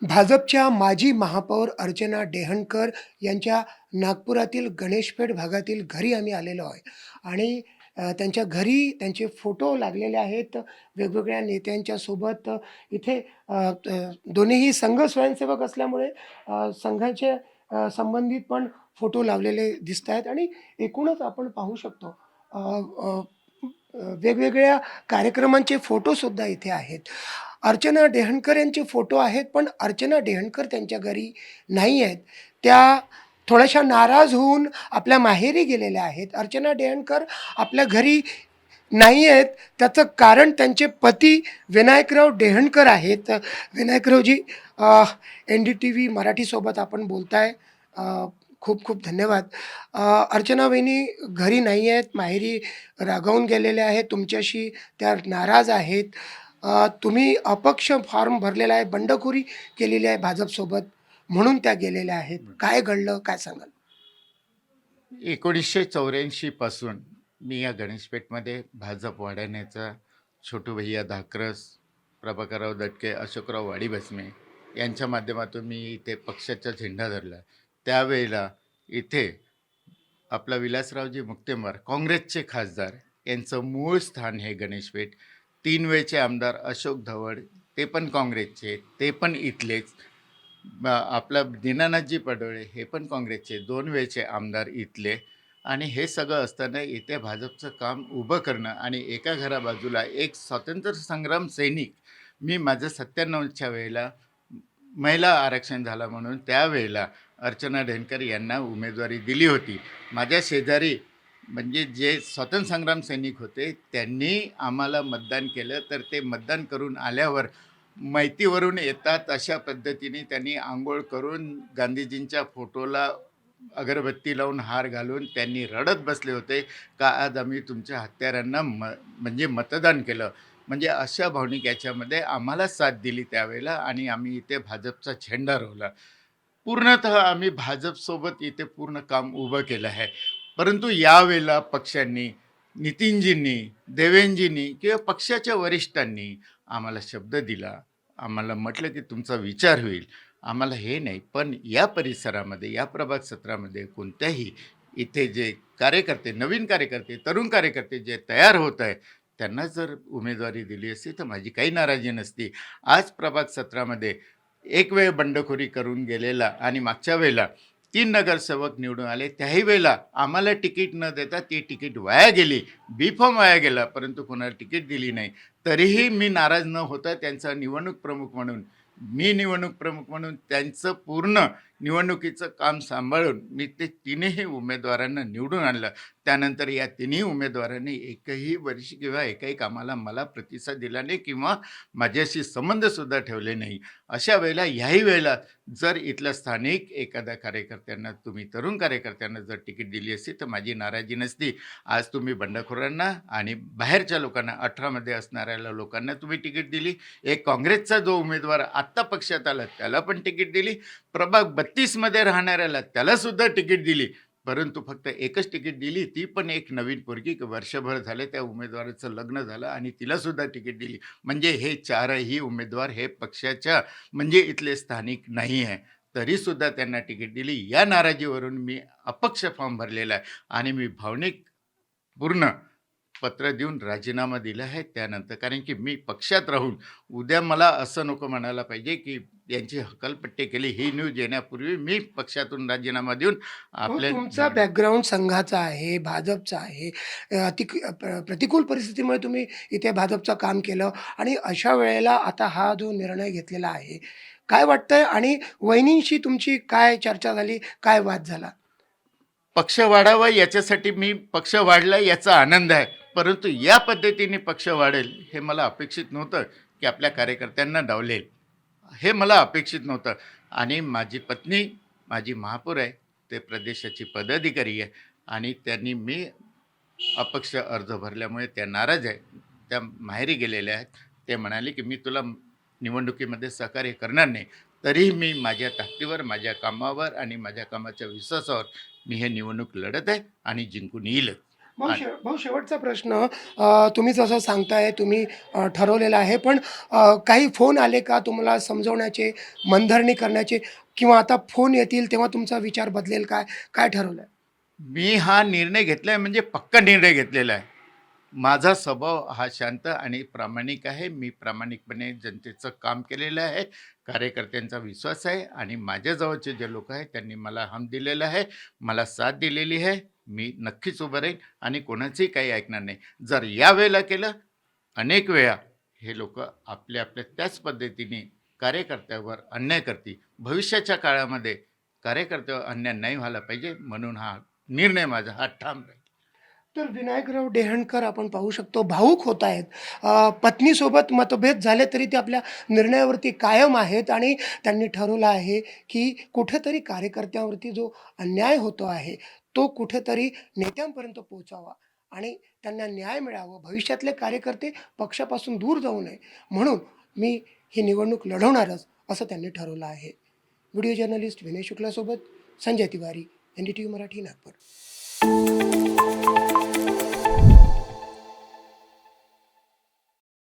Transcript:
भाजपच्या माजी महापौर अर्चना डेहणकर यांच्या नागपुरातील गणेशपेठ भागातील घरी आम्ही आलेलो आहे आणि त्यांच्या घरी त्यांचे फोटो लागलेले आहेत वेगवेगळ्या नेत्यांच्या सोबत. इथे दोन्हीही संघ स्वयंसेवक असल्यामुळे संघाचे संबंधित पण फोटो लावलेले दिसत आहेत आणि एकूणच आपण पाहू शकतो अ, अ, वेगवेगळ्या कार्यक्रमांचे फोटोसुद्धा इथे आहेत. अर्चना डेहणकर यांचे फोटो आहेत, पण अर्चना डेहणकर त्यांच्या घरी नाही आहेत. त्या थोड्याशा नाराज होऊन आपल्या माहेरी गेलेल्या आहेत. अर्चना डेहणकर आपल्या घरी नाही आहेत, त्याचं कारण त्यांचे पती विनायकराव डेहणकर आहेत. विनायकरावजी, NDTV मराठीसोबत आपण बोलताय. खूप खूप धन्यवाद. अर्चना वहिनी घरी नाही आहेत, माहेरी रागावून गेलेल्या आहेत, तुमच्याशी त्या नाराज आहेत. तुम्ही अपक्ष फॉर्म भरलेला आहे, बंडखोरी केलेली आहे भाजपसोबत, म्हणून त्या गेलेल्या आहेत. काय घडलं, काय सांगाल? 1984 पासून मी या गणेशपेठमध्ये भाजप वाढवण्याचा छोटू भैया धाकरस, प्रभाकरराव दटके, अशोकराव वाडीबसमे यांच्या माध्यमातून मी इथे पक्षाचा झेंडा धरला. त्यावेळेला इथे आपला विलासरावजी मुक्तेमवार काँग्रेसचे खासदार यांचं मूळ स्थान हे गणेशपेठ. 3 वेळचे आमदार अशोक धवड, ते पण काँग्रेसचे, ते पण इथलेच. आपला दीनानाथजी पडोळे हे पण काँग्रेसचे 2 वेळचे आमदार इथले. आणि हे सगळं असताना इथे भाजपचं काम उभं करणं आणि एका घराबाजूला एक स्वातंत्र्य संग्राम सैनिक, मी माझं 97च्या वेळेला महिला आरक्षण झालं म्हणून त्यावेळेला अर्चना डेहणकर यांना उमेदवारी दिली होती. माझ्या शेजारी म्हणजे जे स्वातंत्र्य संग्राम सैनिक होते त्यांनी आम्हाला मतदान केलं, तर ते मतदान करून आल्यावर माहितीवरून येतात अशा पद्धतीने त्यांनी आंघोळ करून गांधीजींच्या फोटोला अगरबत्ती लावून हार घालून त्यांनी रडत बसले होते का आज आम्ही तुमच्या हत्यारांना म्हणजे मतदान केलं. म्हणजे अशा भावनिक याच्यामध्ये आम्हाला साथ दिली त्यावेळेला आणि आम्ही इथे भाजपचा झेंडा रोवला. पूर्णतः आम्ही भाजपसोबत इथे पूर्ण काम उभं केलं आहे. परंतु यावेळेला पक्षांनी, नितीनजींनी, देवेंजींनी किंवा पक्षाच्या वरिष्ठांनी आम्हाला शब्द दिला, आम्हाला म्हटलं की तुमचा विचार होईल. आम्हाला हे नाही, पण या परिसरामध्ये, या प्रभाग सत्रामध्ये कोणत्याही इथे जे कार्यकर्ते, नवीन कार्यकर्ते, तरुण कार्यकर्ते जे तयार होत आहे त्यांना जर उमेदवारी दिली असती तर माझी काही नाराजी नसती. आज प्रभाग सत्रामध्ये एक वेळ बंडखोरी करून गेलेला आणि मागच्या वेळेला 3 नगरसेवक निवडून आले, त्याही वेळेला आम्हाला तिकीट न देता ती तिकीट वाया गेली, बी फॉर्म वाया गेला, परंतु कोणाला तिकीट दिली नाही. तरीही मी नाराज न होता त्यांचा निवडणूक प्रमुख म्हणून, त्यांचं पूर्ण निवडणुकीचं काम सांभाळून मी ते तिन्ही उमेदवारांना निवडून आणलं. त्यानंतर या तिन्ही उमेदवारांनी एकही वर्ष किंवा एकही कामाला मला प्रतिसाद दिला नाही किंवा माझ्याशी संबंधसुद्धा ठेवले नाही. अशा वेळेला ह्याही वेळेला जर इथल्या स्थानिक एखाद्या कार्यकर्त्यांना, तुम्ही तरुण कार्यकर्त्यांना जर तिकीट दिली असती तर माझी नाराजी नसती. आज तुम्ही बंडखोरांना आणि बाहेरच्या लोकांना, 18मध्ये असणाऱ्या लोकांना तुम्ही तिकीट दिली. एक काँग्रेसचा जो उमेदवार आत्ता पक्षात आला त्याला पण तिकीट दिली. प्रभाग 32मध्ये राहणाऱ्याला त्यालासुद्धा तिकीट दिली. परंतु फक्त एकच तिकीट दिली, ती पण एक नवीन पोरगी, वर्षभर झाले त्या उमेदवाराचं लग्न झालं आणि तिलासुद्धा तिकीट दिली. म्हणजे हे 4ही उमेदवार हे पक्षाच्या म्हणजे इथले स्थानिक नाही आहे, तरीसुद्धा त्यांना तिकीट दिली. या नाराजीवरून मी अपक्ष फॉर्म भरलेला आहे आणि मी भावनिक पूर्ण पत्र देऊन राजीनामा दिला आहे त्यानंतर. कारण की मी पक्षात राहून उद्या मला असं नको म्हणायला पाहिजे की यांची हकालपट्टी केली. ही न्यूज येण्यापूर्वी मी पक्षातून राजीनामा देऊन हो, आपल्या तुमचा बॅकग्राऊंड संघाचा आहे, भाजपचा आहे. प्रतिकूल परिस्थितीमुळे तुम्ही इथे भाजपचं काम केलं आणि अशा वेळेला आता हा जो निर्णय घेतलेला आहे, काय वाटतंय? आणि वहिनींशी तुमची काय चर्चा झाली, काय वाद झाला? पक्ष वाढावा याच्यासाठी मी पक्ष वाढला याचा आनंद आहे. परंतु या पद्धतीने पक्ष वाढेल हे मला अपेक्षित नव्हतं की आपल्या कार्यकर्त्यांना डावलेल, हे मला अपेक्षित नव्हतं. आणि माझी पत्नी माझी महापौर आहे, ते प्रदेशाची पदाधिकारी आहे आणि त्यांनी मी अपक्ष अर्ज भरल्यामुळे त्या नाराज आहे, त्या माहेरी गेलेल्या आहेत. ते म्हणाले की मी तुला निवडणुकीमध्ये सहकार्य करणार नाही. तरीही मी माझ्या ताकदीवर, माझ्या कामावर आणि माझ्या कामाच्या विश्वासावर मी हे निवडणूक लढत आहे आणि जिंकून येईलच. भाऊ शेवटचा प्रश्न. तुम्ही जसं सांगताय तुम्ही ठरवलेलं आहे, पण काही फोन आले का तुम्हाला समजवण्याचे, मनधरणी करण्याचे, किंवा आता फोन येतील तेव्हा तुमचा विचार बदलेल काय? काय ठरवलंय? मी हा निर्णय घेतलाय म्हणजे पक्का निर्णय घेतलेला आहे. माझा स्वभाव हा शांत आणि प्रामाणिक आहे. मी प्रामाणिकपणे जनतेचं काम केलेलं आहे. कार्यकर्त्यांचा विश्वास आहे आणि माझ्या जवळचे जे लोक आहेत त्यांनी मला हम दिलेला आहे. मला साथ दिलेली आहे. मी नक्कीच उभं राहीन आणि कोणाचंही काही ऐकणार नाही. जर यावेळेला केलं, अनेक वेळा हे लोकं आपल्या आपल्या त्याच पद्धतीने कार्यकर्त्यावर अन्याय करतील. भविष्याच्या काळामध्ये कार्यकर्त्यावर अन्याय नाही व्हायला पाहिजे म्हणून हा निर्णय माझा हा ठाम राहील. तर विनायकराव डेहणकर आपण पाहू शकतो भावूक होत आहेत. पत्नीसोबत मतभेद झाले तरी ते आपल्या निर्णयावरती कायम आहेत आणि त्यांनी ठरवलं आहे की कुठेतरी कार्यकर्त्यांवरती जो अन्याय होतो आहे तो कुठेतरी नेत्यांपर्यंत पोहोचावा आणि त्यांना न्याय मिळावं. भविष्यातले कार्यकर्ते पक्षापासून दूर जाऊ नये म्हणून मी ही निवडणूक लढवणारच असं त्यांनी ठरवलं आहे. व्हिडिओ जर्नलिस्ट विनय शुक्लासोबत संजय तिवारी, NDTV मराठी, नागपूर.